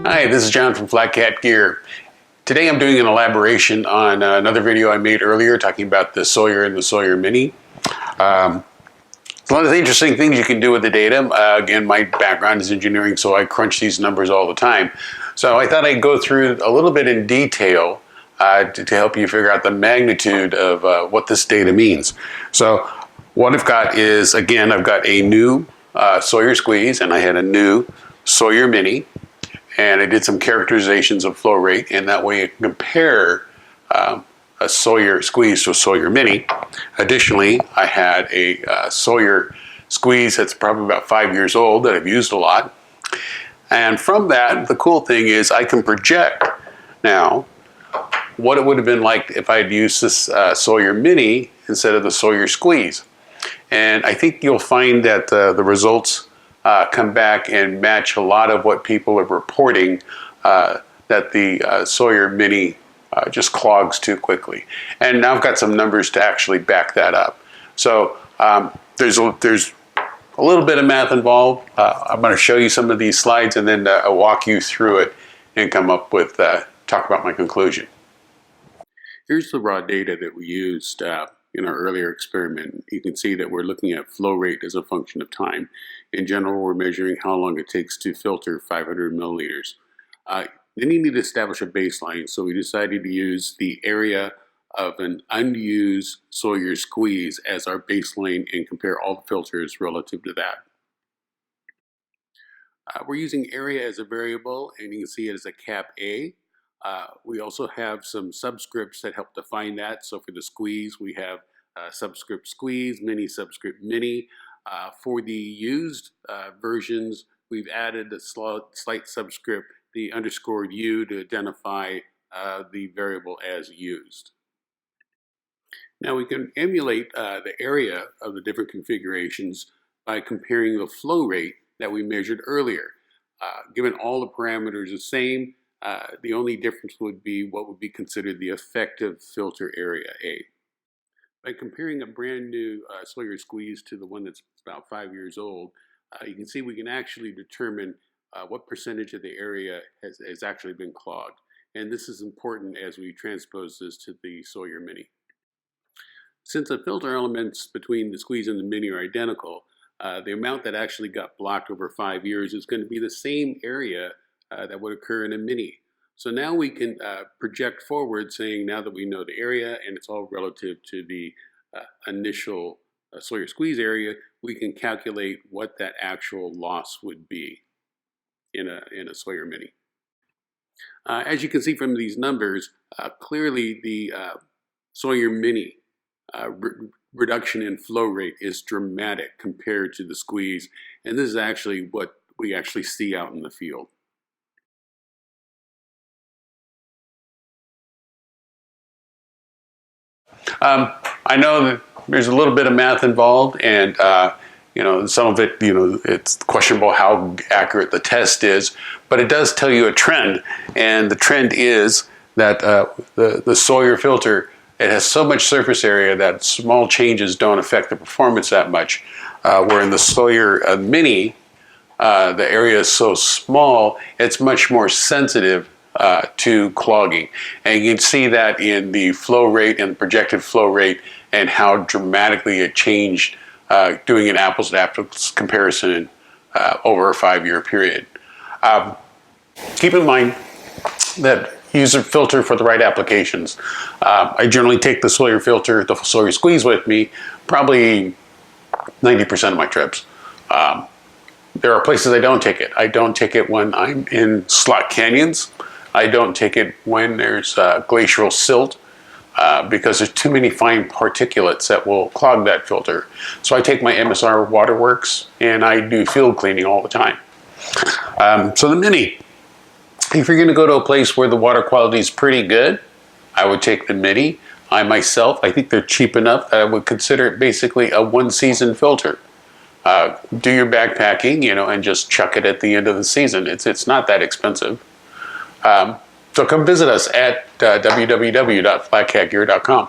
Hi, this is John from Flat Cat Gear. Today I'm doing an elaboration on another video I made earlier talking about the Sawyer and the Sawyer Mini. A lot of interesting things you can do with the data. Again, my background is engineering, so I crunch these numbers all the time. So I thought I'd go through a little bit in detail to help you figure out the magnitude of what this data means. So what I've got is, again, I've got a new Sawyer squeeze and I had a new Sawyer Mini. And I did some characterizations of flow rate, and that way I can compare a Sawyer squeeze to a Sawyer Mini. Additionally, I had a Sawyer squeeze that's probably about 5 years old that I've used a lot. And from that, the cool thing is I can project now what it would have been like if I had used this Sawyer Mini instead of the Sawyer squeeze. And I think you'll find that the results come back and match a lot of what people are reporting, that the Sawyer Mini just clogs too quickly. And now I've got some numbers to actually back that up. So there's a little bit of math involved. I'm going to show you some of these slides and then I'll walk you through it and come up with, talk about my conclusion. Here's the raw data that we used in our earlier experiment. You can see that we're looking at flow rate as a function of time. In general, we're measuring how long it takes to filter 500 milliliters. Then you need to establish a baseline, so we decided to use the area of an unused Sawyer squeeze as our baseline and compare all the filters relative to that. We're using area as a variable, and you can see it as a cap A. We also have some subscripts that help define that. So for the squeeze, we have subscript squeeze, mini subscript mini. For the used versions, we've added a slight subscript, the underscored U, to identify the variable as used. Now we can emulate the area of the different configurations by comparing the flow rate that we measured earlier. Given all the parameters the same, the only difference would be what would be considered the effective filter area A. By comparing a brand new Sawyer squeeze to the one that's about 5 years old, you can see we can actually determine what percentage of the area has actually been clogged. And this is important as we transpose this to the Sawyer Mini. Since the filter elements between the squeeze and the Mini are identical, the amount that actually got blocked over 5 years is going to be the same area that would occur in a Mini. So now we can project forward, saying now that we know the area and it's all relative to the initial Sawyer squeeze area, we can calculate what that actual loss would be in a Sawyer Mini. As you can see from these numbers, clearly the Sawyer Mini reduction in flow rate is dramatic compared to the squeeze, and this is actually what we actually see out in the field. I know that there's a little bit of math involved, and some of it, it's questionable how accurate the test is, but it does tell you a trend, and the trend is that the Sawyer filter, it has so much surface area that small changes don't affect the performance that much, where in the Sawyer Mini, the area is so small, it's much more sensitive to clogging. And you can see that in the flow rate and the projected flow rate and how dramatically it changed doing an apples to apples comparison over a 5-year period. Keep in mind that use a filter for the right applications. I generally take the Sawyer filter, the Sawyer squeeze with me, probably 90% of my trips. There are places I don't take it. I don't take it when I'm in slot canyons. I don't take it when there's glacial silt because there's too many fine particulates that will clog that filter. So I take my MSR waterworks and I do field cleaning all the time. So the Mini, if you're going to go to a place where the water quality is pretty good, I would take the Mini. I think they're cheap enough that I would consider it basically a one-season filter. Do your backpacking, and just chuck it at the end of the season. It's not that expensive. So come visit us at www.flatcatgear.com.